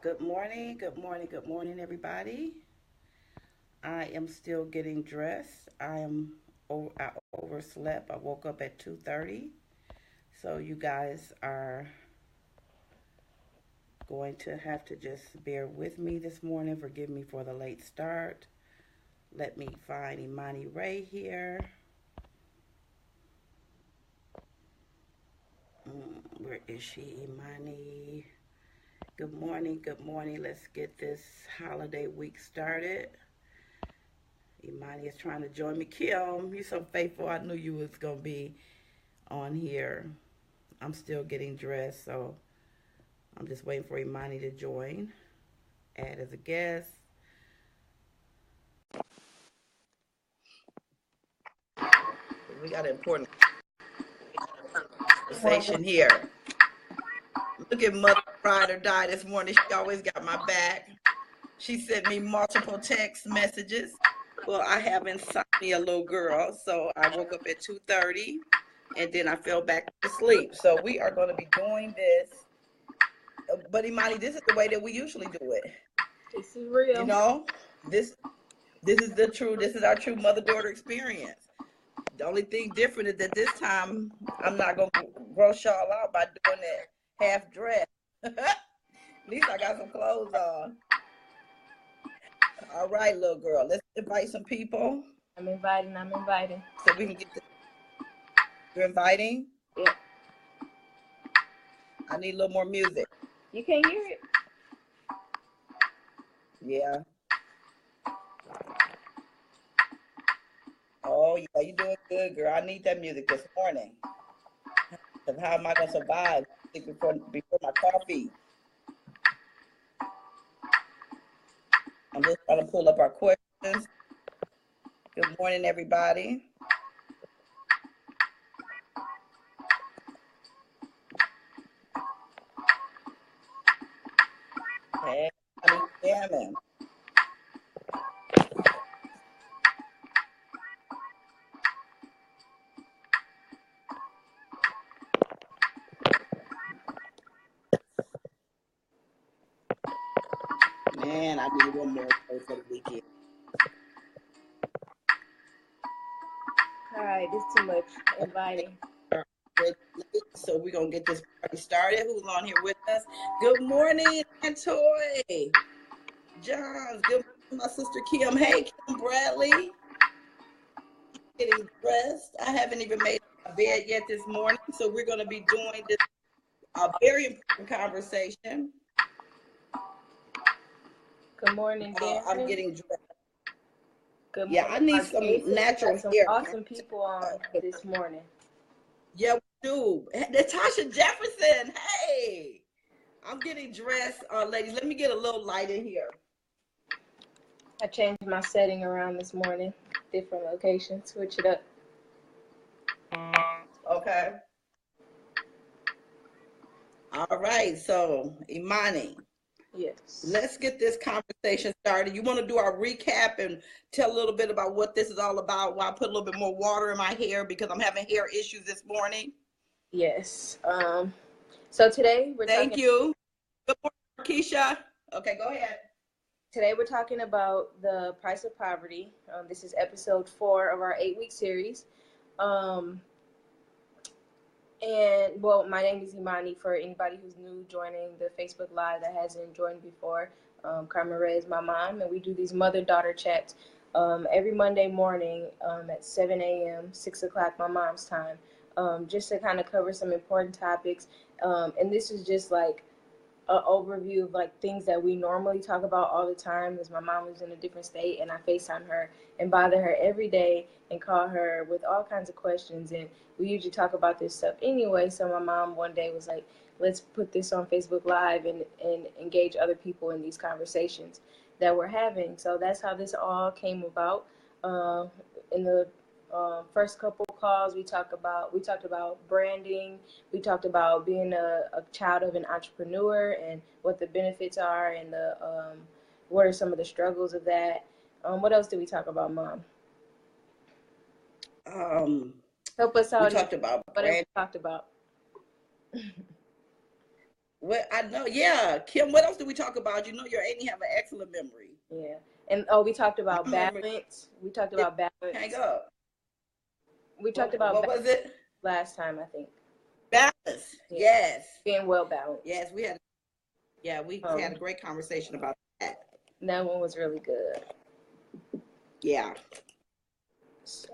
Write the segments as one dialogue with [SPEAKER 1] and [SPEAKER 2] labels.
[SPEAKER 1] Good morning, good morning, good morning, everybody. I am still getting dressed. I overslept. I woke up at 2:30. So you guys are going to have to just bear with me this morning. Forgive me for the late start. Let me find Imani Ray here. Where is she, Imani? Good morning, good morning. Let's get this holiday week started. Imani is trying to join me. Kim, you're so faithful. I knew you was going to be on here. I'm still getting dressed, so I'm just waiting for Imani to join. Add as a guest. We got an important conversation here. Look at Mother Ride or Die this morning. She always got my back. She sent me multiple text messages. Well, I have insomnia, little girl, so I woke up at 2:30, and then I fell back to sleep. So we are going to be doing this. But Imani, this is the way that we usually do it.
[SPEAKER 2] This is real.
[SPEAKER 1] You know, this is this is our true mother-daughter experience. The only thing different is that this time I'm not going to gross y'all out by doing it half dressed. At least I got some clothes on. All right, little girl, let's invite some people.
[SPEAKER 2] I'm inviting.
[SPEAKER 1] So we can get this. You're inviting?
[SPEAKER 2] Yeah.
[SPEAKER 1] I need a little more music.
[SPEAKER 2] You can't hear it?
[SPEAKER 1] Yeah. Oh, yeah, you're doing good, girl. I need that music this morning. Because how am I going to survive before my coffee? I'm just trying to pull up our questions. Good morning, everybody. Hey, I'm jamming. Man, I need one more for the weekend.
[SPEAKER 2] All right, this is too much inviting.
[SPEAKER 1] So we're going to get this party started. Who's on here with us? Good morning, Antoy. Johns. Good morning, my sister Kim. Hey, Kim Bradley. Getting dressed. I haven't even made my bed yet this morning. So we're going to be doing this very important conversation.
[SPEAKER 2] Good morning, Darren.
[SPEAKER 1] I'm getting dressed.
[SPEAKER 2] Good
[SPEAKER 1] Yeah,
[SPEAKER 2] morning,
[SPEAKER 1] I need some natural hair.
[SPEAKER 2] Awesome people on this morning.
[SPEAKER 1] Yeah, we do. Natasha Jefferson. Hey, I'm getting dressed, ladies. Let me get a little light in here.
[SPEAKER 2] I changed my setting around this morning. Different location. Switch it up.
[SPEAKER 1] Okay. All right. So, Imani.
[SPEAKER 2] Yes.
[SPEAKER 1] Let's get this conversation started. You want to do our recap and tell a little bit about what this is all about? While I put a little bit more water in my hair because I'm having hair issues this morning.
[SPEAKER 2] Yes. So today we're
[SPEAKER 1] Thank you. Good morning, Keisha. Okay, go ahead.
[SPEAKER 2] Today we're talking about the price of poverty. This is episode 4 of our 8-week series. And well, my name is Imani. For anybody who's new joining the Facebook Live that hasn't joined before, Carmen Ray is my mom, and we do these mother-daughter chats every Monday morning at 7 a.m., 6 o'clock my mom's time, just to kind of cover some important topics. And this is just like an overview of like things that we normally talk about all the time, because my mom lives in a different state and I FaceTime her and bother her every day and call her with all kinds of questions, and we usually talk about this stuff anyway. So my mom one day was like, let's put this on Facebook Live and engage other people in these conversations that we're having. So that's how this all came about. In the first couple calls, we talked about branding. We talked about being a child of an entrepreneur and what the benefits are, and what are some of the struggles of that. What else did we talk about, Mom?
[SPEAKER 1] Help us out. We talked about
[SPEAKER 2] what else we talked about.
[SPEAKER 1] Well, I know. Yeah, Kim. What else did we talk about? You know, your Amy have an excellent memory.
[SPEAKER 2] Yeah. And we talked about
[SPEAKER 1] My memory
[SPEAKER 2] balance. We talked
[SPEAKER 1] didn't
[SPEAKER 2] about
[SPEAKER 1] hang
[SPEAKER 2] balance.
[SPEAKER 1] up.
[SPEAKER 2] We talked about
[SPEAKER 1] What
[SPEAKER 2] balance
[SPEAKER 1] was it?
[SPEAKER 2] last time, I think.
[SPEAKER 1] Balance.
[SPEAKER 2] Yeah.
[SPEAKER 1] Yes.
[SPEAKER 2] Being well balanced.
[SPEAKER 1] Yes, we had. Yeah, we had a great conversation about that.
[SPEAKER 2] That one was really good.
[SPEAKER 1] Yeah.
[SPEAKER 2] So,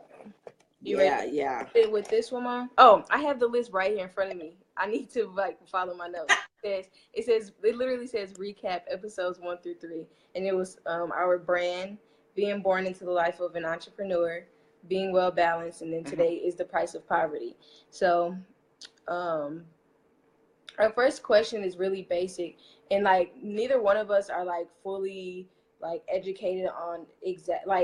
[SPEAKER 2] you ready? Yeah. With this one, Mom? Oh, I have the list right here in front of me. I need to follow my notes. It literally says recap episodes 1 through 3, and it was our brand, being born into the life of an entrepreneur, being well balanced, and then today is the price of poverty. So, our first question is really basic, and neither one of us are fully educated on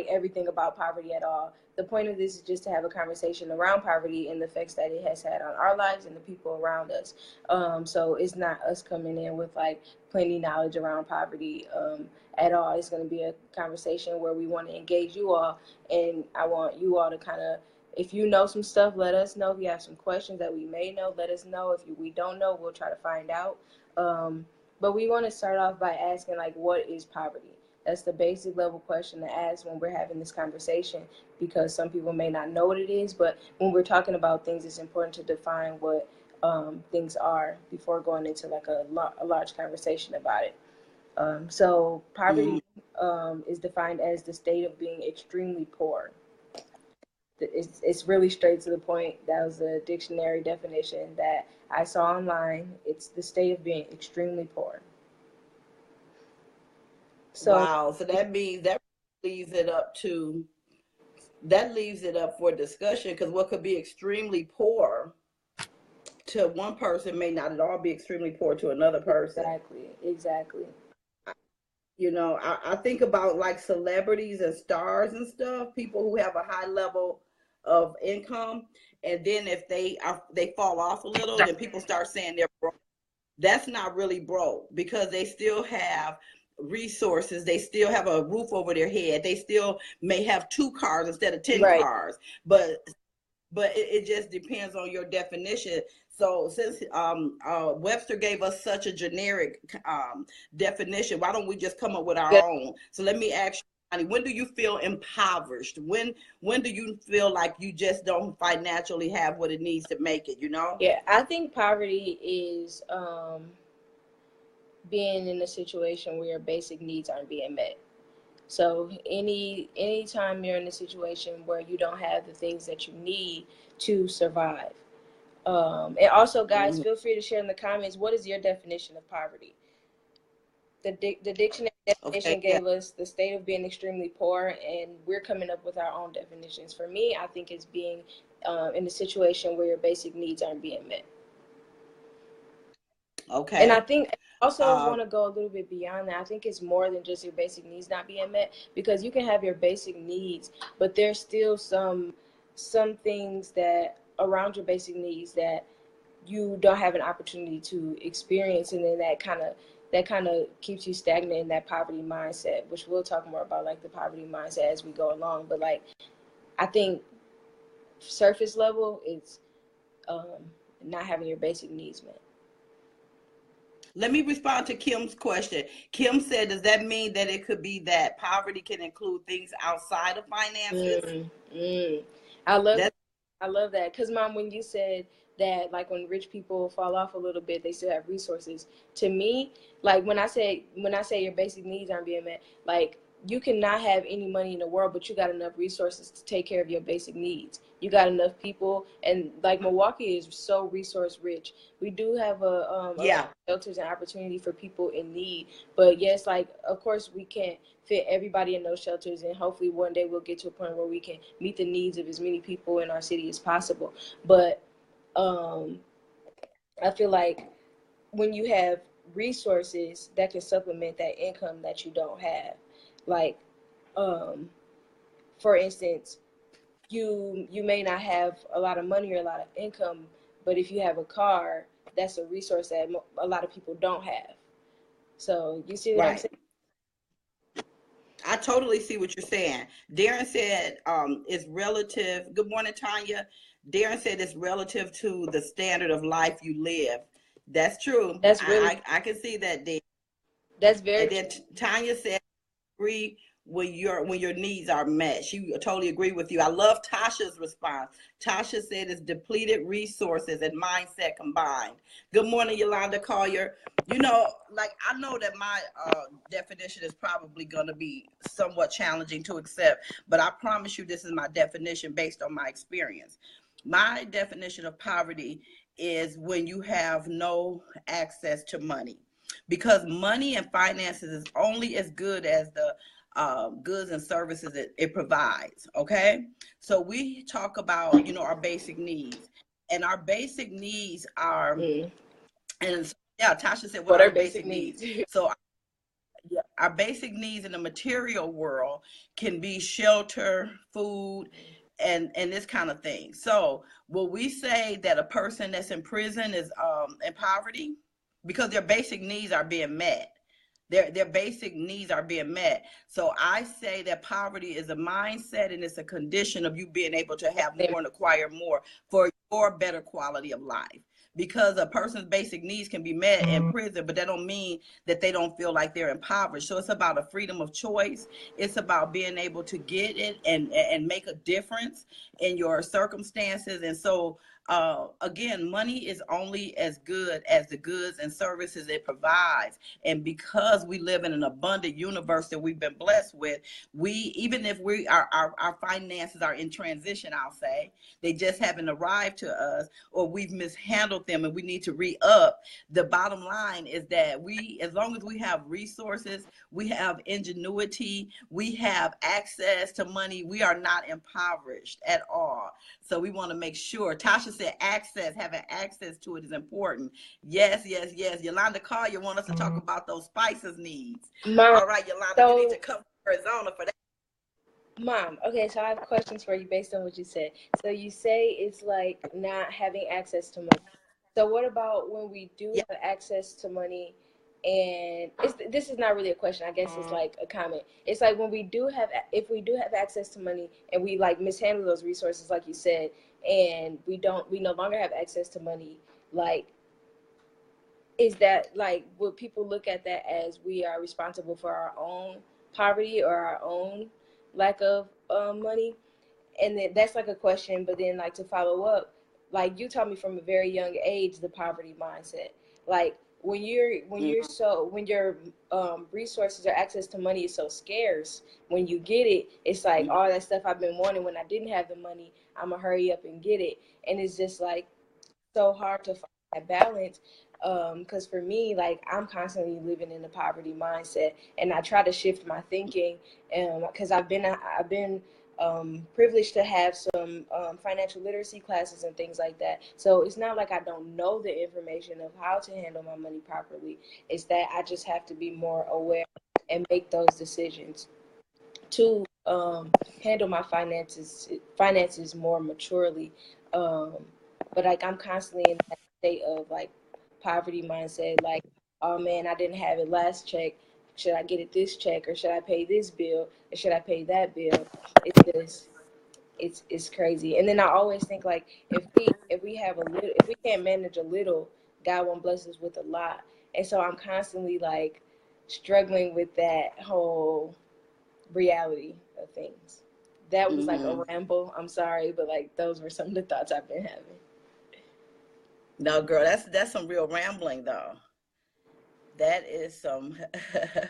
[SPEAKER 2] everything about poverty at all. The point of this is just to have a conversation around poverty and the effects that it has had on our lives and the people around us. So it's not us coming in with plenty knowledge around poverty at all. It's going to be a conversation where we want to engage you all, and I want you all to kind of, if you know some stuff, let us know. If you have some questions that we may know, let us know. If we don't know, we'll try to find out. But we want to start off by asking, what is poverty? That's the basic level question to ask when we're having this conversation, because some people may not know what it is. But when we're talking about things, it's important to define what things are before going into a large conversation about it. So poverty is defined as the state of being extremely poor. It's really straight to the point. That was a dictionary definition that I saw online. It's the state of being extremely poor. So,
[SPEAKER 1] wow. So that means that leaves it up for discussion, because what could be extremely poor to one person may not at all be extremely poor to another person.
[SPEAKER 2] Exactly.
[SPEAKER 1] You know, I think about celebrities and stars and stuff, people who have a high level of income, and then if they fall off a little, then people start saying they're broke. That's not really broke, because they still have resources, they still have a roof over their head, they still may have 2 cars instead of 10 cars, but it just depends on your definition. So since Webster gave us such a generic definition, why don't we just come up with our own? So let me ask you, when do you feel impoverished? When do you feel like you just don't financially have what it needs to make it, you know?
[SPEAKER 2] Yeah, I think poverty is being in a situation where your basic needs aren't being met. So anytime you're in a situation where you don't have the things that you need to survive. And also, guys, feel free to share in the comments, what is your definition of poverty? The dictionary definition gave us the state of being extremely poor, and we're coming up with our own definitions. For me, I think it's being in a situation where your basic needs aren't being met.
[SPEAKER 1] Okay.
[SPEAKER 2] And I think also want to go a little bit beyond that. I think it's more than just your basic needs not being met, because you can have your basic needs, but there's still some things that around your basic needs that you don't have an opportunity to experience, and then that kind of keeps you stagnant in that poverty mindset, which we'll talk more about the poverty mindset as we go along. But I think surface level, it's not having your basic needs met.
[SPEAKER 1] Let me respond to Kim's question. Kim said, does that mean that it could be that poverty can include things outside of finances?
[SPEAKER 2] I love that. Because, Mom, when you said that, when rich people fall off a little bit, they still have resources. To me, when I say your basic needs aren't being met, you cannot have any money in the world, but you got enough resources to take care of your basic needs. You got enough people, and Milwaukee is so resource rich. We do have a shelters and opportunity for people in need, but yes, of course we can't fit everybody in those shelters, and hopefully one day we'll get to a point where we can meet the needs of as many people in our city as possible. But I feel like when you have resources that can supplement that income that you don't have, for instance, you may not have a lot of money or a lot of income, but if you have a car, that's a resource that a lot of people don't have. So you see what I'm saying?
[SPEAKER 1] I totally see what you're saying. Darren said it's relative. Good morning, Tanya. Darren said it's relative to the standard of life you live. That's true.
[SPEAKER 2] That's really,
[SPEAKER 1] I can see that, D.
[SPEAKER 2] that's very
[SPEAKER 1] And
[SPEAKER 2] true.
[SPEAKER 1] then Tanya said, agree when your needs are met. She totally agree with you. I love Tasha's response. Tasha said it's depleted resources and mindset combined. Good morning, Yolanda Collier. You know, like I know that my definition is probably going to be somewhat challenging to accept, but I promise you this is my definition based on my experience. My definition of poverty is when you have no access to money, because money and finances is only as good as the goods and services it provides. Okay, so we talk about, you know, our basic needs, and our basic needs are,
[SPEAKER 2] Mm.
[SPEAKER 1] and yeah, Tasha said, what
[SPEAKER 2] What
[SPEAKER 1] are
[SPEAKER 2] are
[SPEAKER 1] our
[SPEAKER 2] basic
[SPEAKER 1] basic needs?
[SPEAKER 2] needs?
[SPEAKER 1] So yeah, our basic needs in the material world can be shelter, food, and this kind of thing. So will we say that a person that's in prison is in poverty because their basic needs are being met? Their basic needs are being met. So I say that poverty is a mindset and it's a condition of you being able to have more and acquire more for your better quality of life. Because a person's basic needs can be met in prison, but that don't mean that they don't feel like they're impoverished. So it's about a freedom of choice. It's about being able to get it and make a difference in your circumstances. And so again, money is only as good as the goods and services it provides. And because we live in an abundant universe that we've been blessed with, we, even if we our finances are in transition, I'll say, they just haven't arrived to us, or we've mishandled them and we need to re-up. The bottom line is that we, as long as we have resources, we have ingenuity, we have access to money, we are not impoverished at all. So we want to make sure. Tasha said access, having access to it is important. Yes, yes, yes. Yolanda Collier want us to talk about those spices needs.
[SPEAKER 2] Mom,
[SPEAKER 1] All right, Yolanda, you need
[SPEAKER 2] so
[SPEAKER 1] to come to Arizona for that.
[SPEAKER 2] Mom, okay, so I have questions for you based on what you said. So you say it's like not having access to money. So what about when we do
[SPEAKER 1] Yeah.
[SPEAKER 2] have access to money, and this is not really a question, I guess it's like a comment. It's like when we do have, if we do have access to money and we like mishandle those resources, like you said, and we no longer have access to money, like, is that like, would people look at that as we are responsible for our own poverty or our own lack of money? And then that's like a question, but then like to follow up, like you taught me from a very young age the poverty mindset. Like when your resources or access to money is so scarce, when you get it, it's like all that stuff I've been wanting when I didn't have the money, I'm gonna hurry up and get it. And it's just like so hard to find that balance. Because for me, like, I'm constantly living in the poverty mindset, and I try to shift my thinking, because I've been privileged to have some financial literacy classes and things like that. So it's not like I don't know the information of how to handle my money properly. It's that I just have to be more aware and make those decisions to handle my finances more maturely. Um, but like I'm constantly in that state of like poverty mindset, like, oh man, I didn't have it last check. Should I get it this check, or should I pay this bill, or should I pay that bill? It's just it's crazy. And then I always think like if we have a little, if we can't manage a little, God won't bless us with a lot. And so I'm constantly like struggling with that whole reality of things. That was like a
[SPEAKER 1] Mm-hmm.
[SPEAKER 2] ramble. I'm sorry, but like those were some of the thoughts I've been having.
[SPEAKER 1] No, girl, that's some real rambling though. That is some.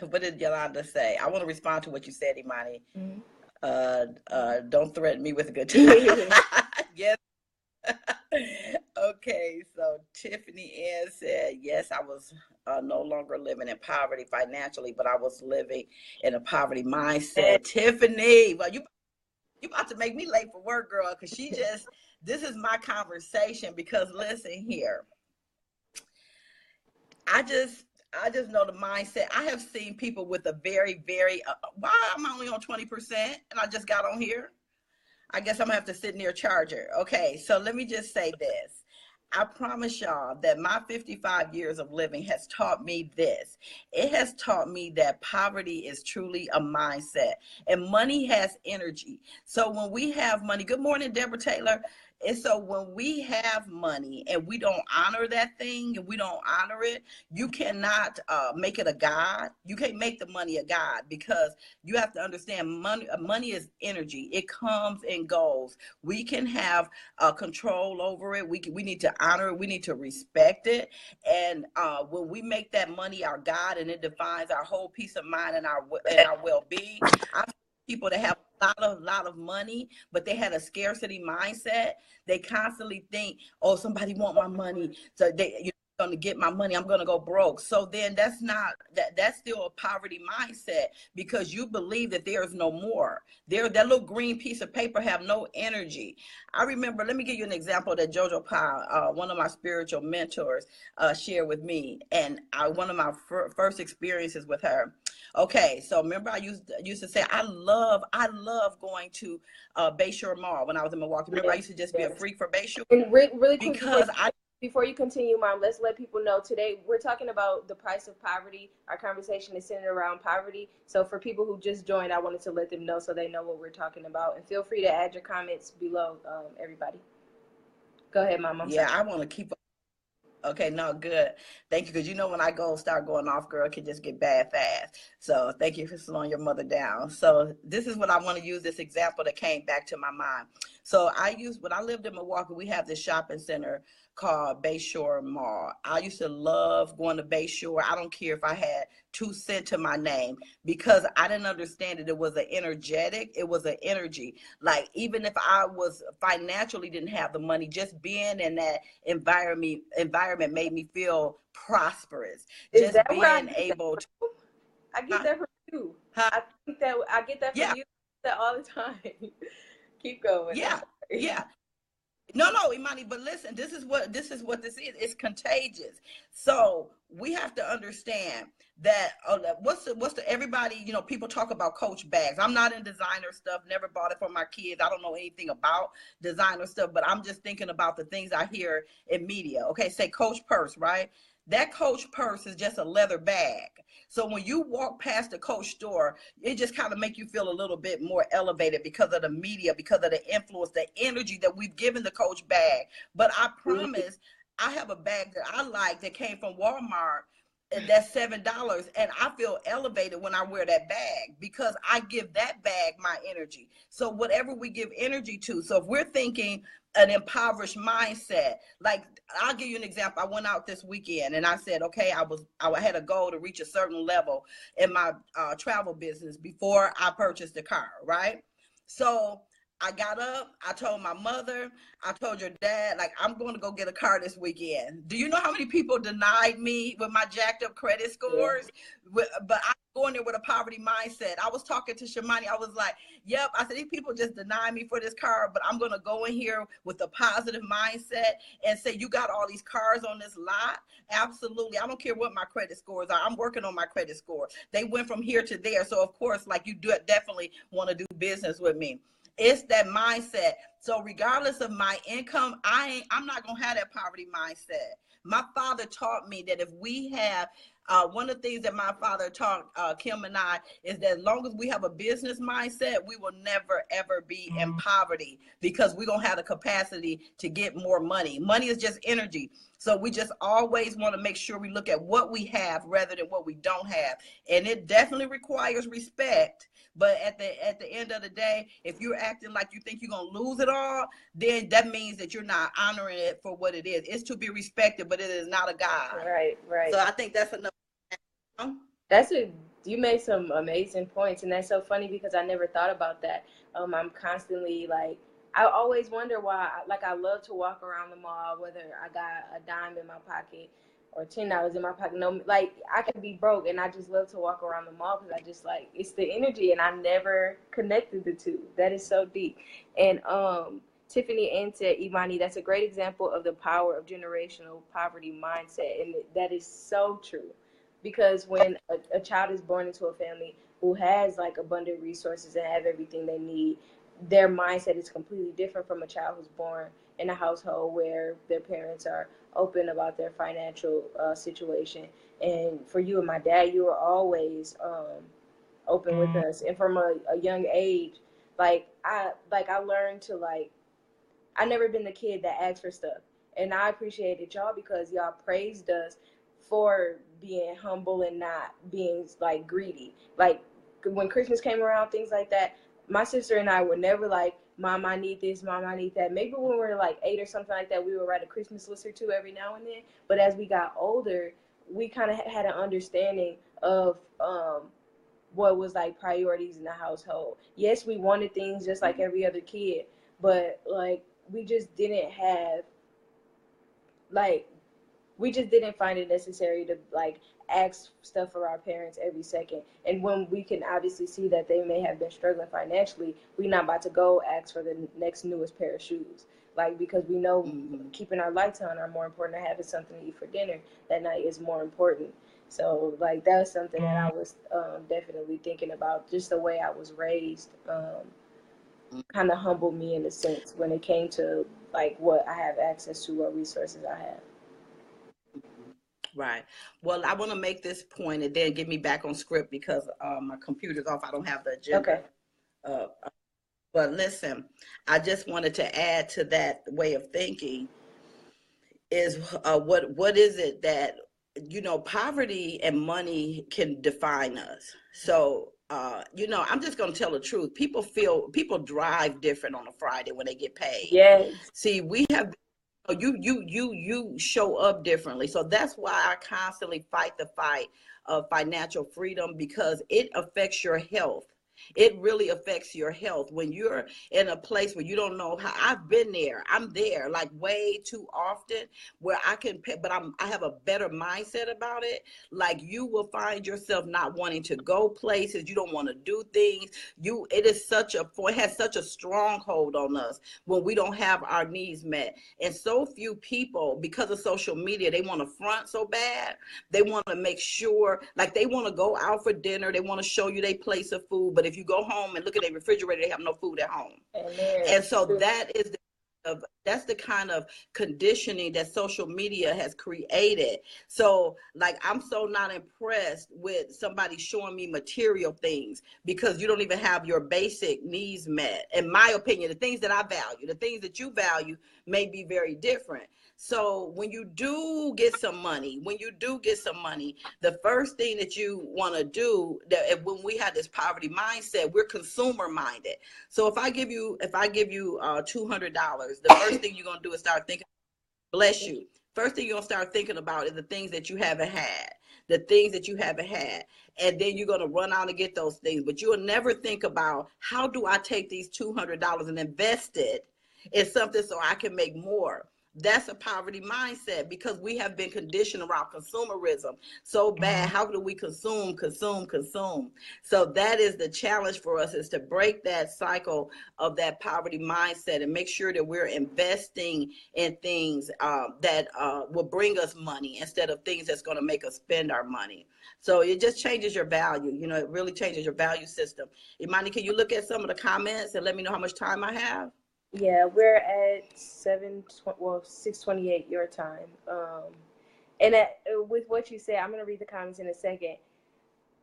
[SPEAKER 1] What did Yolanda say? I want to respond to what you said, Imani.
[SPEAKER 2] Mhm.
[SPEAKER 1] Don't threaten me with a good time. Yes. Okay, so Tiffany Ann said, yes, I was no longer living in poverty financially, but I was living in a poverty mindset. Tiffany, well, you about to make me late for work, girl, because this is my conversation. Because listen here, I just I just know the mindset. I have seen people with a very, very, why I'm only on 20% and I just got on here. I guess I'm gonna have to sit near a charger. Okay, so let me just say this. I promise y'all that my 55 years of living has taught me this. It has taught me that poverty is truly a mindset, and money has energy. So when we have money, good morning, Deborah Taylor. And so when we have money and we don't honor that thing and we don't honor it, you cannot make it a god. You can't make the money a god, because you have to understand money is energy. It comes and goes. We can have control over it. We need to honor it. We need to respect it. And when we make that money our god and it defines our whole peace of mind and our well-being, I've people that have a lot of money, but they had a scarcity mindset. They constantly think, oh, somebody want my money, so they going to get my money, I'm going to go broke. So then that's still a poverty mindset, because you believe that there is no more. That little green piece of paper have no energy. I remember, let me give you an example that Jojo Pa, one of my spiritual mentors, shared with me, and one of my first experiences with her. Okay, so remember I used to say I love going to Bayshore Mall when I was in Milwaukee. Remember, I used to just be a freak for Bayshore.
[SPEAKER 2] And really quick,
[SPEAKER 1] because
[SPEAKER 2] before you continue, Mom, let's let people know today we're talking about the price of poverty. Our conversation is centered around poverty. So for people who just joined, I wanted to let them know so they know what we're talking about. And feel free to add your comments below, everybody. Go ahead, Mom.
[SPEAKER 1] Yeah, I want to keep. Okay, no, good. Thank you, because when I start going off, girl, it can just get bad fast. So thank you for slowing your mother down. So this is what I want to use, this example that came back to my mind. So when I lived in Milwaukee, we have this shopping center called Bayshore Mall. I used to love going to Bayshore. I don't care if I had 2 cents to my name, because I didn't understand it. It was an energy. Like, even if I was financially didn't have the money, just being in that environment made me feel prosperous.
[SPEAKER 2] Is
[SPEAKER 1] just being able to.
[SPEAKER 2] I get that from you. I get that from you all the time. Keep going.
[SPEAKER 1] Yeah. No, Imani, but listen, this is what this is. It's contagious. So we have to understand that everybody, people talk about Coach bags. I'm not in designer stuff, never bought it for my kids. I don't know anything about designer stuff, but I'm just thinking about the things I hear in media. Okay, say Coach purse, right? That Coach purse is just a leather bag. So when you walk past the Coach store, it just kind of make you feel a little bit more elevated because of the media, because of the influence, the energy that we've given the Coach bag. But I promise, I have a bag that I like that came from Walmart, and that's $7, and I feel elevated when I wear that bag, because I give that bag my energy. So whatever we give energy to, so if we're thinking an impoverished mindset, like, I'll give you an example. I went out this weekend and I said, okay, I had a goal to reach a certain level in my travel business before I purchased the car, right? So I got up, I told my mother, I told your dad, like, I'm going to go get a car this weekend. Do you know how many people denied me with my jacked up credit scores? Yeah. But I'm going there with a poverty mindset. I was talking to Shamani. I was like, yep. I said, these people just deny me for this car, but I'm going to go in here with a positive mindset and say, you got all these cars on this lot? Absolutely. I don't care what my credit scores are. I'm working on my credit score. They went from here to there. So of course, like, you definitely want to do business with me. It's that mindset. So regardless of my income, I'm not going to have that poverty mindset. My father taught me that if we have, one of the things that my father taught Kim and I is that as long as we have a business mindset, we will never, ever be in poverty, because we're going to have the capacity to get more money. Money is just energy. So we just always want to make sure we look at what we have rather than what we don't have. And it definitely requires respect. But at the end of the day, if you're acting like you think you're going to lose it all, then that means that you're not honoring it for what it is. It's to be respected, but it is not a God.
[SPEAKER 2] Right.
[SPEAKER 1] So I think that's enough.
[SPEAKER 2] You made some amazing points, and that's so funny because I never thought about that. I'm constantly like, I always wonder why, I love to walk around the mall, whether I got a dime in my pocket or $10 in my pocket. No, like, I could be broke, and I just love to walk around the mall because I just like, it's the energy, and I never connected the two. That is so deep. And Tiffany Ann said, Imani, that's a great example of the power of generational poverty mindset, and that is so true. Because when a child is born into a family who has like abundant resources and have everything they need, their mindset is completely different from a child who's born in a household where their parents are open about their financial situation. And for you and my dad, you were always open with us. And from a young age, I learned to I never been the kid that asked for stuff. And I appreciated y'all because y'all praised us for being humble and not being like greedy. Like when Christmas came around, things like that, my sister and I were never like, Mom, I need this, Mom, I need that. Maybe when we were like 8 or something like that, we would write a Christmas list or two every now and then. But as we got older, we kind of had an understanding of what was like priorities in the household. Yes, we wanted things just like every other kid, but like we just didn't have like we just didn't find it necessary to like ask stuff for our parents every second. And when we can obviously see that they may have been struggling financially, we're not about to go ask for the next newest pair of shoes. Like, because we know keeping our lights on are more important than having something to eat for dinner that night is more important. So like that was something that I was definitely thinking about. Just the way I was raised kind of humbled me in a sense when it came to like what I have access to, what resources I have.
[SPEAKER 1] Right. Well, I want to make this point and then get me back on script because my computer's off. I don't have the agenda.
[SPEAKER 2] Okay.
[SPEAKER 1] But listen, I just wanted to add to that way of thinking is what is it that, you know, poverty and money can define us. So, you know, I'm just going to tell the truth. People drive different on a Friday when they get paid.
[SPEAKER 2] Yes.
[SPEAKER 1] See, we have you show up differently. So that's why I constantly fight the fight of financial freedom because it affects your health. It really affects your health when you're in a place where you don't know how. I've been there. I'm there like way too often where I can pay, but I have a better mindset about it. Like you will find yourself not wanting to go places. You don't want to do things. It has such a stronghold on us when we don't have our needs met. And so few people, because of social media, they want to front so bad. They want to make sure, like they want to go out for dinner. They want to show you their place of food. But if you go home and look at their refrigerator, they have no food at home. And so that's the kind of conditioning that social media has created. So like, I'm so not impressed with somebody showing me material things because you don't even have your basic needs met. In my opinion, the things that I value, the things that you value may be very different. So when you do get some money, the first thing that you want to do, that when we have this poverty mindset, we're consumer minded. So if I give you $200, the first thing you're gonna do is start thinking, bless you. First thing you're gonna start thinking about is the things that you haven't had. And then you're gonna run out and get those things. But you'll never think about, how do I take these $200 and invest it in something so I can make more? That's a poverty mindset because we have been conditioned around consumerism so bad. How do we consume? So that is the challenge for us, is to break that cycle of that poverty mindset and make sure that we're investing in things that will bring us money instead of things that's going to make us spend our money. So it just changes your value. You know, it really changes your value system. Imani, can you look at some of the comments and let me know how much time I have?
[SPEAKER 2] Yeah, we're at 6:28 your time. And with what you said, I'm gonna read the comments in a second.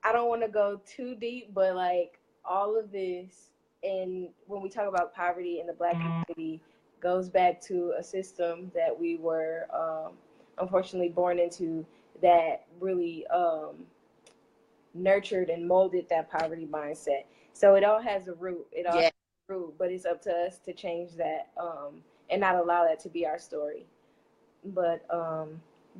[SPEAKER 2] I don't want to go too deep, but like all of this, and when we talk about poverty in the Black community, goes back to a system that we were unfortunately born into that really nurtured and molded that poverty mindset. So it all has a root. But it's up to us to change that and not allow that to be our story. But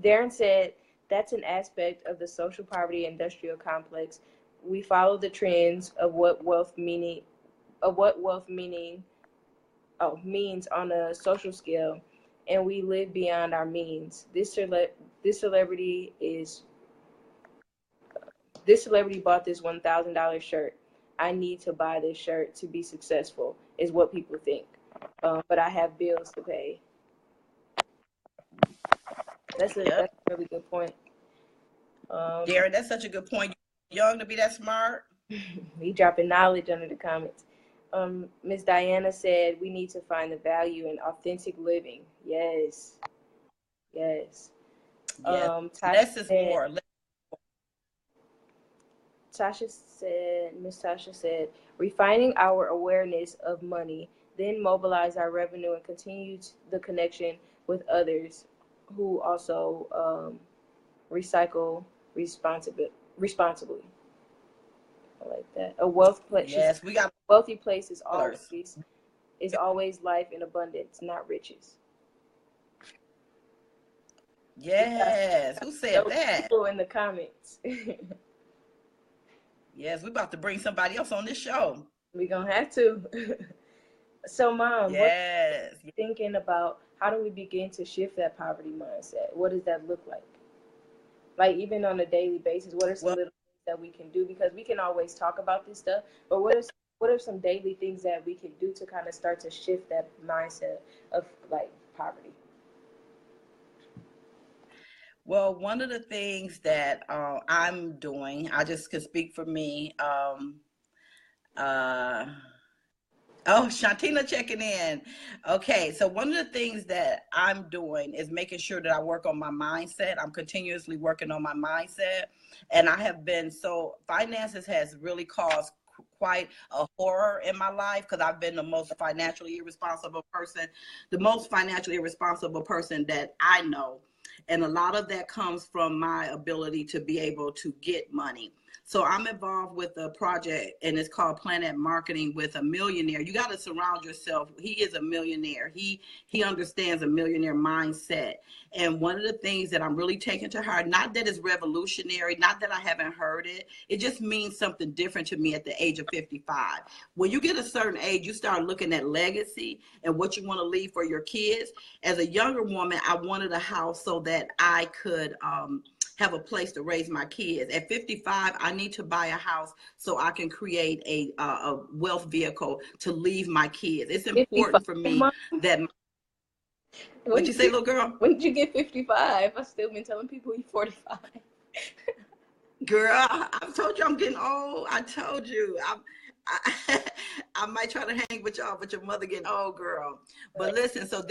[SPEAKER 2] Darren said that's an aspect of the social poverty industrial complex. We follow the trends of what wealth means on a social scale, and we live beyond our means. This celebrity bought this $1,000 shirt. I need to buy this shirt to be successful, is what people think. But I have bills to pay. That's a really good point.
[SPEAKER 1] Darren, that's such a good point. You're young to be that smart.
[SPEAKER 2] We dropping knowledge under the comments. Miss Diana said we need to find the value in authentic living. Yes.
[SPEAKER 1] Less is more.
[SPEAKER 2] Miss Tasha said, refining our awareness of money then mobilize our revenue and continue the connection with others who also recycle responsibly. I like that. A
[SPEAKER 1] Yes, we got
[SPEAKER 2] wealthy place is
[SPEAKER 1] colors.
[SPEAKER 2] always life in abundance, not riches. We got
[SPEAKER 1] Yes, who said
[SPEAKER 2] those
[SPEAKER 1] that?
[SPEAKER 2] people in the comments.
[SPEAKER 1] Yes, we about to bring somebody else on this show.
[SPEAKER 2] We gonna have to. So, Mom, what
[SPEAKER 1] Yes.
[SPEAKER 2] are you thinking about? How do we begin to shift that poverty mindset? What does that look like? Like, even on a daily basis, what are some
[SPEAKER 1] Well,
[SPEAKER 2] little things that we can do? Because we can always talk about this stuff, but what are some daily things that we can do to kind of start to shift that mindset of like poverty?
[SPEAKER 1] well, one of the things that I'm doing, I just can speak for me. Uh, Oh, Shantina checking in. Okay, so one of the things that I'm doing is making sure that I work on my mindset. I'm continuously working on my mindset. And I have been, so finances has really caused quite a horror in my life because I've been the most financially irresponsible person, the most financially irresponsible person that I know. And a lot of that comes from my ability to be able to get money. So I'm involved with a project and it's called Planet Marketing with a millionaire. You got to surround yourself. He is a millionaire. He understands a millionaire mindset. And one of the things that I'm really taking to heart, not that it's revolutionary, not that I haven't heard it, it just means something different to me at the age of 55. When you get a certain age, you start looking at legacy and what you want to leave for your kids. As a younger woman, I wanted a house so that I could have a place to raise my kids. At 55, I need to buy a house so I can create a wealth vehicle to leave my kids. It's
[SPEAKER 2] 55,
[SPEAKER 1] important for me
[SPEAKER 2] Mom?
[SPEAKER 1] that.
[SPEAKER 2] When
[SPEAKER 1] What you
[SPEAKER 2] did
[SPEAKER 1] say, little girl?
[SPEAKER 2] when did you get 55? I've still been telling people you're 45.
[SPEAKER 1] Girl, I've told you I'm getting old. I told you. I, I might try to hang with y'all, but your mother getting old, girl. But listen, so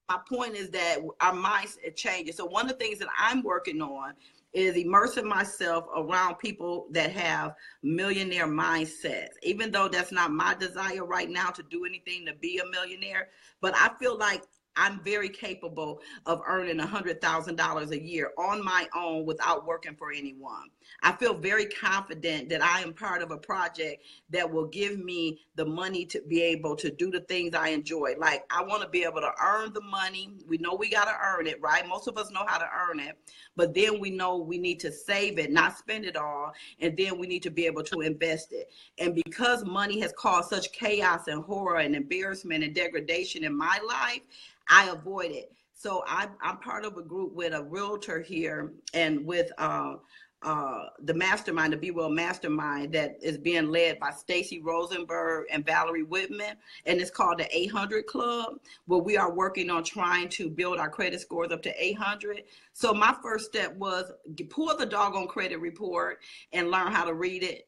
[SPEAKER 1] my point is that our mindset changes. So one of the things that I'm working on is immersing myself around people that have millionaire mindsets. Even though that's not my desire right now to do anything to be a millionaire, but I feel like I'm very capable of earning $100,000 a year on my own without working for anyone. I feel very confident that I am part of a project that will give me the money to be able to do the things I enjoy. Like, I want to be able to earn the money. We know we got to earn it, right? Most of us know how to earn it, but then we know we need to save it, not spend it all, and then we need to be able to invest it. And because money has caused such chaos and horror and embarrassment and degradation in my life, I avoid it. So I'm part of a group with a realtor here and with the mastermind, the Be Well Mastermind, that is being led by Stacy Rosenberg and Valerie Whitman. And it's called the 800 Club, where we are working on trying to build our credit scores up to 800. So my first step was pull the doggone credit report and learn how to read it.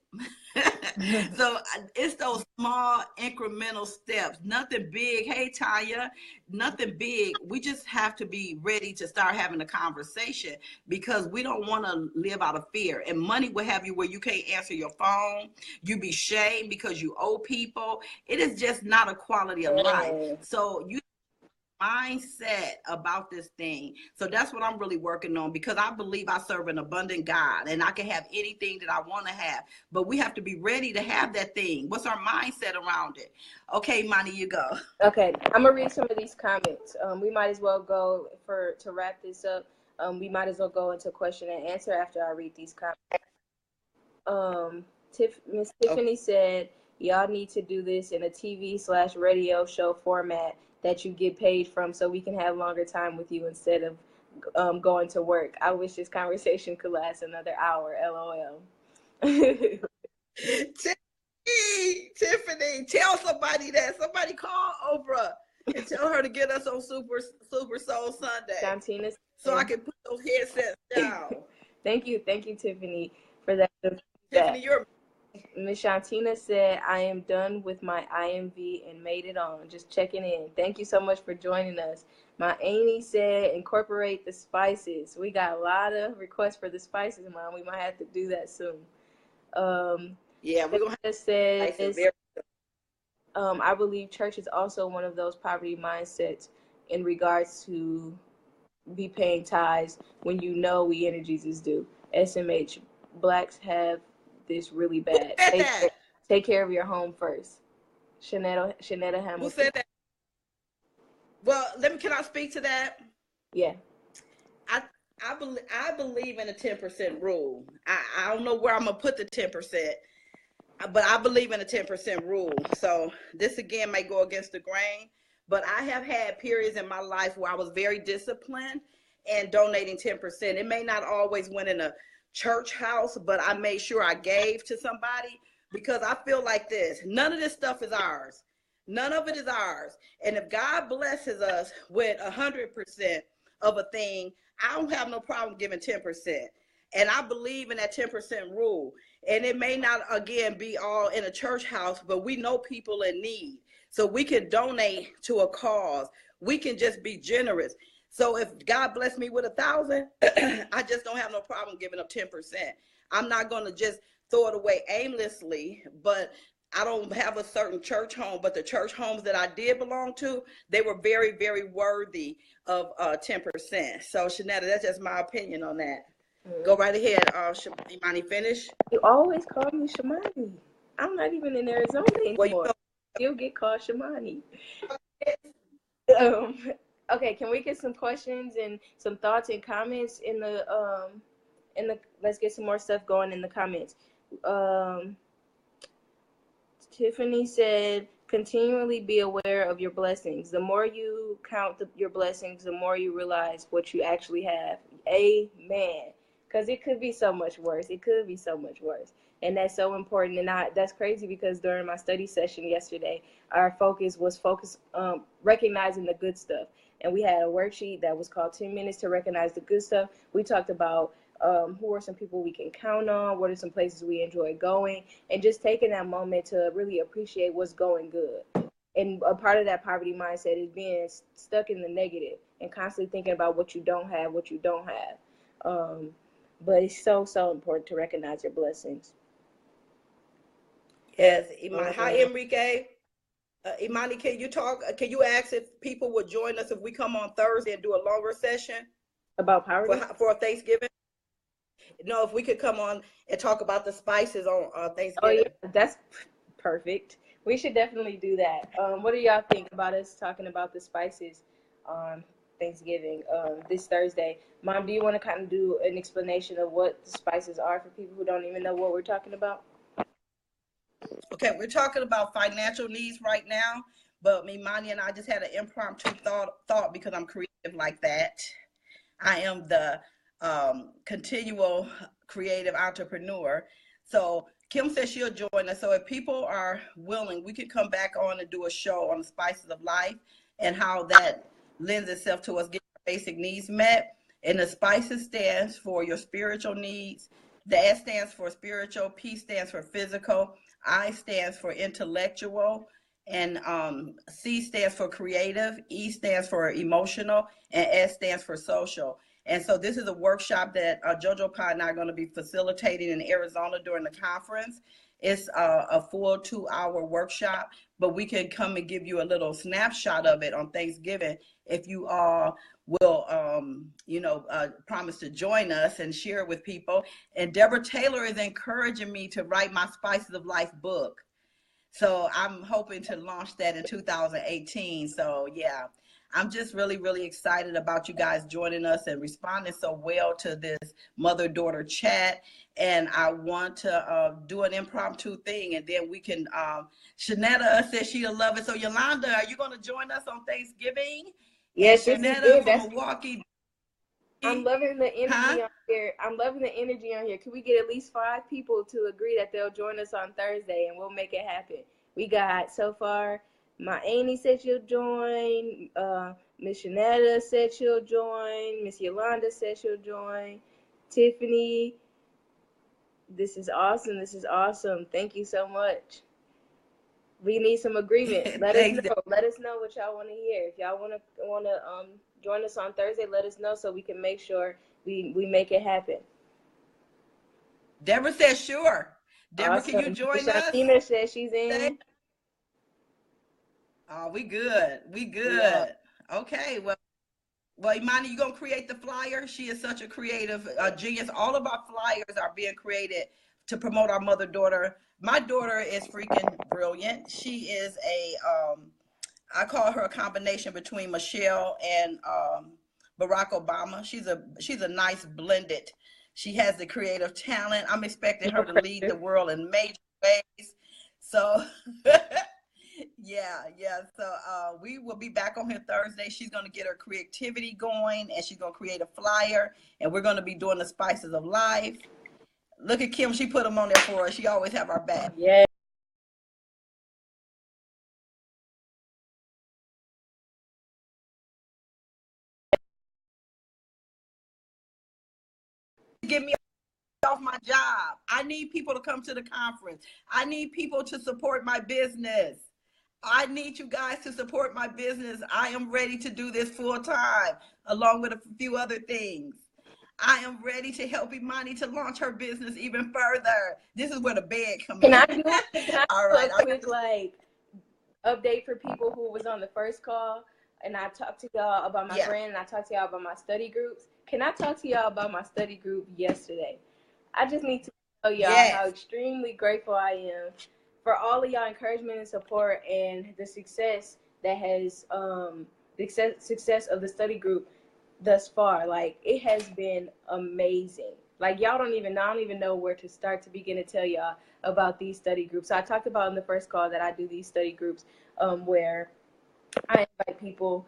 [SPEAKER 1] So it's those small incremental steps, nothing big. Hey, Tanya, nothing big. We just have to be ready to start having a conversation because we don't want to live out of fear. And money will have you where you can't answer your phone. You be shamed because you owe people. It is just not a quality of life. So you mindset about this thing. So that's what I'm really working on because I believe I serve an abundant God and I can have anything that I want to have, but we have to be ready to have that thing. What's our mindset around it? Okay, Monty, you go.
[SPEAKER 2] Okay, I'm gonna read some of these comments. We might as well go to wrap this up. We might as well go into question and answer after I read these comments. Miss Tiffany said, y'all need to do this in a TV/radio show format that you get paid from so we can have longer time with you instead of going to work. I wish this conversation could last another hour. LOL.
[SPEAKER 1] Tiffany, tell somebody that. Somebody call Oprah and tell her to get us on Super Soul Sunday.
[SPEAKER 2] Shantina,
[SPEAKER 1] so I can put those headsets down.
[SPEAKER 2] Thank you, Tiffany, for that.
[SPEAKER 1] Tiffany, you're
[SPEAKER 2] Miss Shantina said, I am done with my IMV and made it on. Just checking in. Thank you so much for joining us. My Amy said, incorporate the spices. We got a lot of requests for the spices, Mom. We might have to do that soon.
[SPEAKER 1] Yeah, we're going to
[SPEAKER 2] said, I believe church is also one of those poverty mindsets in regards to be paying tithes when you know we energies is due. SMH, blacks have this really
[SPEAKER 1] Who
[SPEAKER 2] bad.
[SPEAKER 1] said that?
[SPEAKER 2] Take care of your home first. Shanetta
[SPEAKER 1] Who
[SPEAKER 2] Hamilton.
[SPEAKER 1] said that? Well, can I speak to that?
[SPEAKER 2] Yeah.
[SPEAKER 1] I I believe in a 10% rule. I don't know where I'm gonna put the 10%, but I believe in a 10% rule. So this again may go against the grain, but I have had periods in my life where I was very disciplined and donating 10%. It may not always went in a church house, but I made sure I gave to somebody because I feel like this. None of this stuff is ours. None of it is ours. And if God blesses us with 100% of a thing, I don't have no problem giving 10%. And I believe in that 10% rule. And it may not, again, be all in a church house, but we know people in need. So we can donate to a cause. We can just be generous. So if God bless me with 1,000, I just don't have no problem giving up 10%. I'm not going to just throw it away aimlessly, but I don't have a certain church home, but the church homes that I did belong to, they were very, very worthy of 10%. So Shanetta, that's just my opinion on that. Go right ahead, Imani, finish.
[SPEAKER 2] You always call me Shamani. I'm not even in Arizona
[SPEAKER 1] Well, you
[SPEAKER 2] anymore.
[SPEAKER 1] know,
[SPEAKER 2] You'll get called Shamani. Okay, can we get some questions and some thoughts and comments in the let's get some more stuff going in the comments. Tiffany said, continually be aware of your blessings. The more you count your blessings, the more you realize what you actually have. Amen. Because it could be so much worse. It could be so much worse. And that's so important. And that's crazy because during my study session yesterday, our focus was recognizing the good stuff. And we had a worksheet that was called 10 minutes to recognize the good stuff. We talked about who are some people we can count on, what are some places we enjoy going, and just taking that moment to really appreciate what's going good. And a part of that poverty mindset is being stuck in the negative and constantly thinking about what you don't have. But it's so, so important to recognize your blessings.
[SPEAKER 1] Yes, Imani. Hi, Enrique. Imani, can you talk? Can you ask if people would join us if we come on Thursday and do a longer session
[SPEAKER 2] about poverty
[SPEAKER 1] for Thanksgiving? No, if we could come on and talk about the spices on Thanksgiving.
[SPEAKER 2] Oh yeah, that's perfect. We should definitely do that. What do y'all think about us talking about the spices on Thanksgiving this Thursday? Mom, do you want to kind of do an explanation of what the spices are for people who don't even know what we're talking about?
[SPEAKER 1] Okay, we're talking about financial needs right now, but Imani and I just had an impromptu thought because I'm creative like that. I am the continual creative entrepreneur. So Kim says she'll join us. So if people are willing, we could come back on and do a show on the spices of life and how that lends itself to us getting our basic needs met. And the spices stands for your spiritual needs. The S stands for spiritual, P stands for physical, I stands for intellectual, and C stands for creative, E stands for emotional, and S stands for social. And so this is a workshop that JoJo Pye and I are going to be facilitating in Arizona during the conference. It's a full 2-hour workshop, but we can come and give you a little snapshot of it on Thanksgiving if you all will, promise to join us and share it with people. And Deborah Taylor is encouraging me to write my Spices of Life book. So I'm hoping to launch that in 2018. So yeah, I'm just really, really excited about you guys joining us and responding so well to this mother-daughter chat. And I want to do an impromptu thing, and then we can, Shanetta says she'll love it. So Yolanda, are you going to join us on Thanksgiving?
[SPEAKER 2] Yes,
[SPEAKER 1] Shanetta from Milwaukee.
[SPEAKER 2] I'm loving the energy on here. I'm loving the energy on here. Can we get at least 5 people to agree that they'll join us on Thursday, and we'll make it happen? We got so far, my Annie said she'll join. Miss Shanetta said she'll join. Miss Yolanda said she'll join. Tiffany, this is awesome. This is awesome. Thank you so much. We need some agreement. Let us know. Let us know what y'all want to hear. If y'all want to join us on Thursday, let us know so we can make sure we make it happen.
[SPEAKER 1] Deborah says sure. Deborah, awesome. Can you join us?
[SPEAKER 2] Shantina says she's in.
[SPEAKER 1] Oh, we good. We
[SPEAKER 2] Yeah.
[SPEAKER 1] good. Okay. Well, Imani, you gonna create the flyer? She is such a creative genius. All of our flyers are being created to promote our mother-daughter. My daughter is freaking brilliant. She is I call her a combination between Michelle and Barack Obama. She's a nice blended. She has the creative talent. I'm expecting
[SPEAKER 2] No
[SPEAKER 1] her to lead the
[SPEAKER 2] pressure.
[SPEAKER 1] world in major ways. So yeah. So we will be back on here Thursday. She's gonna get her creativity going, and she's gonna create a flyer, and we're gonna be doing the spices of life. Look at Kim; she put them on there for us. She always have our back.
[SPEAKER 2] Yeah.
[SPEAKER 1] Get me off my job. I need people to come to the conference. I need people to support my business. I need you guys to support my business. I am ready to do this full time, along with a few other things. I am ready to help Imani to launch her business even further. This is where the bed come
[SPEAKER 2] Can I
[SPEAKER 1] in.
[SPEAKER 2] do can I
[SPEAKER 1] All
[SPEAKER 2] do
[SPEAKER 1] right.
[SPEAKER 2] a quick like update for people who was on the first call? And I talked to y'all about my
[SPEAKER 1] Yeah.
[SPEAKER 2] brand, and I talked to y'all about my study groups. Can I talk to y'all about my study group yesterday? I just need to tell y'all how
[SPEAKER 1] Yes.
[SPEAKER 2] extremely grateful I am for all of y'all encouragement and support, and the success that has the success of the study group thus far. Like, it has been amazing. Like, y'all don't even know, I don't even know where to start to begin to tell y'all about these study groups. So I talked about in the first call that I do these study groups where I invite people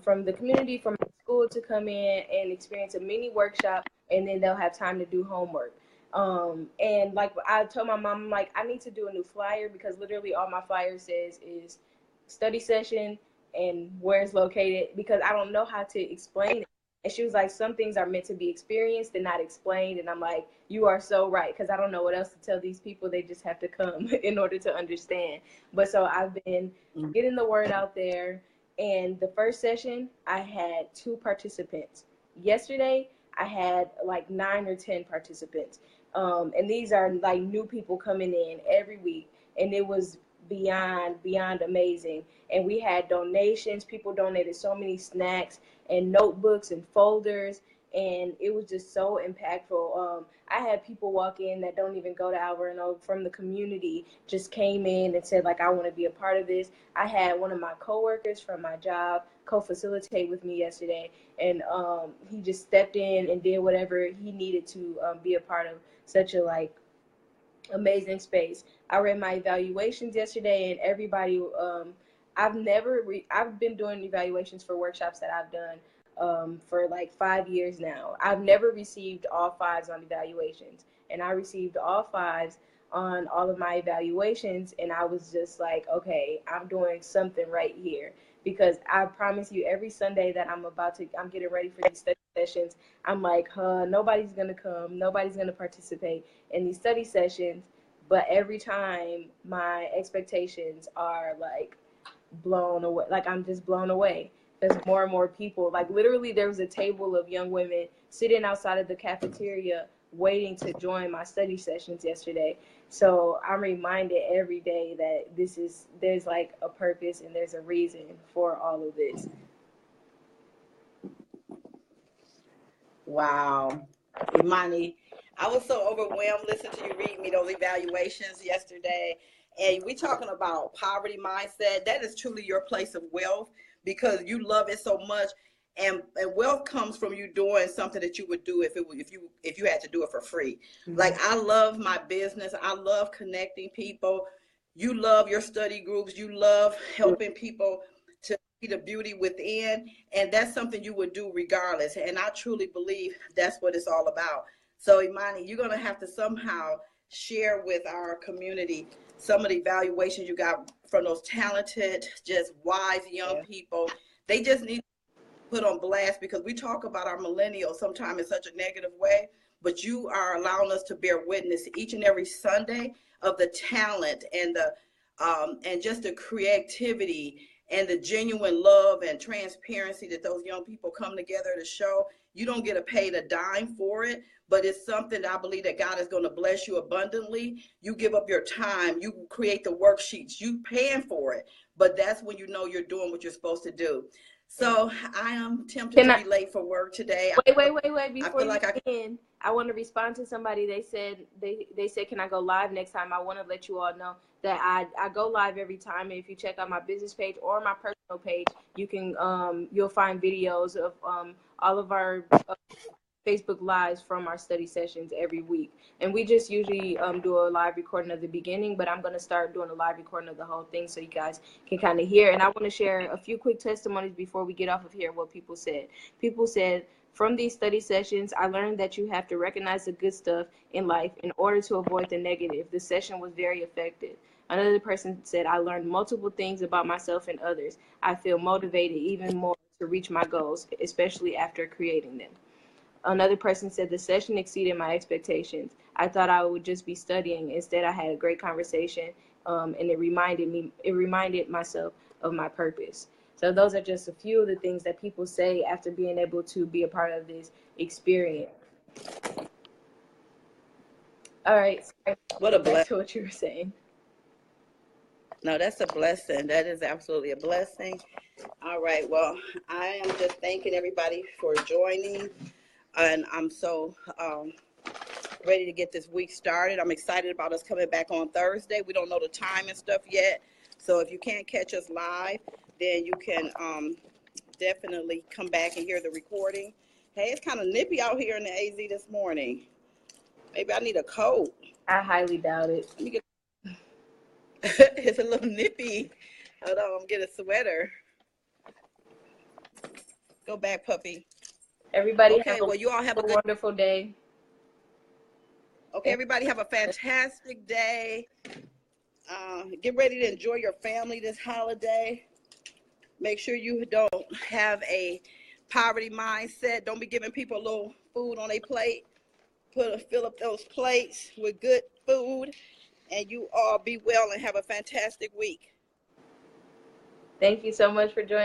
[SPEAKER 2] from the community, from the school, to come in and experience a mini workshop, and then they'll have time to do homework. And like I told my mom, I'm like, I need to do a new flyer, because literally all my flyer says is study session and where it's located, because I don't know how to explain it. And she was like, some things are meant to be experienced and not explained. And I'm like, you are so right, because I don't know what else to tell these people. They just have to come in order to understand. But so I've been getting the word out there. And the first session, I had 2 participants. Yesterday, I had like 9 or 10 participants. And these are like new people coming in every week. And it was beyond amazing. And we had donations. People donated so many snacks and notebooks and folders, and it was just so impactful. I had people walk in that don't even go to Alberno, from the community, just came in and said, like, I want to be a part of this. I had one of my coworkers from my job co-facilitate with me yesterday, and he just stepped in and did whatever he needed to be a part of such a like amazing space. I read my evaluations yesterday, and everybody. I've been doing evaluations for workshops that I've done for like 5 years now. I've never received all fives on evaluations, and I received all fives on all of my evaluations, and I was just like, okay, I'm doing something right here, because I promise you, every Sunday that I'm getting ready for these study sessions, I'm like, nobody's gonna come, nobody's gonna participate in these study sessions. But every time, my expectations are like blown away. Like, I'm just blown away. There's more and more people. Like, literally, there was a table of young women sitting outside of the cafeteria waiting to join my study sessions yesterday. So I'm reminded every day that there's like a purpose, and there's a reason for all of this.
[SPEAKER 1] Wow. Imani, I was so overwhelmed listening to you read me those evaluations yesterday. And we talking about poverty mindset. That is truly your place of wealth, because you love it so much. And wealth comes from you doing something that you would do if you had to do it for free.
[SPEAKER 2] Mm-hmm.
[SPEAKER 1] Like, I love my business. I love connecting people. You love your study groups. You love helping people to see the beauty within, and that's something you would do regardless. And I truly believe that's what it's all about. So, Imani, you're going to have to somehow share with our community some of the evaluations you got from those talented, just wise young
[SPEAKER 2] Yeah.
[SPEAKER 1] people. They just need to put on blast, because we talk about our millennials sometimes in such a negative way, but you are allowing us to bear witness each and every Sunday of the talent and just the creativity and the genuine love and transparency that those young people come together to show. You don't get paid a dime for it, but it's something that I believe that God is going to bless you abundantly. You give up your time, you create the worksheets, you paying for it, but that's when you know you're doing what you're supposed to do. So I am tempted to be late for work today.
[SPEAKER 2] Wait. Before
[SPEAKER 1] you
[SPEAKER 2] begin, I want to respond to somebody. They said, can I go live next time? I want to let you all know that I go live every time. And if you check out my business page or my personal page, you can you'll find videos of all of our Facebook Lives from our study sessions every week. And we just usually do a live recording of the beginning, but I'm going to start doing a live recording of the whole thing so you guys can kind of hear. And I want to share a few quick testimonies before we get off of here, what people said. People said, from these study sessions, I learned that you have to recognize the good stuff in life in order to avoid the negative. The session was very effective. Another person said, I learned multiple things about myself and others. I feel motivated even more to reach my goals, especially after creating them. Another person said the session exceeded my expectations. I thought I would just be studying. Instead, I had a great conversation, and it reminded myself of my purpose. So those are just a few of the things that people say after being able to be a part of this experience. All right.
[SPEAKER 1] What a blessing.
[SPEAKER 2] Back to what you were saying.
[SPEAKER 1] No, that's a blessing. That is absolutely a blessing. All right. Well, I am just thanking everybody for joining. And I'm so ready to get this week started. I'm excited about us coming back on Thursday. We don't know the time and stuff yet. So if you can't catch us live, then you can definitely come back and hear the recording. Hey, it's kind of nippy out here in the AZ this morning. Maybe I need a coat.
[SPEAKER 2] I highly doubt it.
[SPEAKER 1] Let me get it's a little nippy. Hold on, I'm getting a sweater. Go back, puppy.
[SPEAKER 2] Everybody
[SPEAKER 1] you all have a
[SPEAKER 2] wonderful day.
[SPEAKER 1] Okay, everybody have a fantastic day. Get ready to enjoy your family this holiday. Make sure you don't have a poverty mindset. Don't be giving people a little food on their plate. Fill up those plates with good food. And you all be well and have a fantastic week.
[SPEAKER 2] Thank you so much for joining.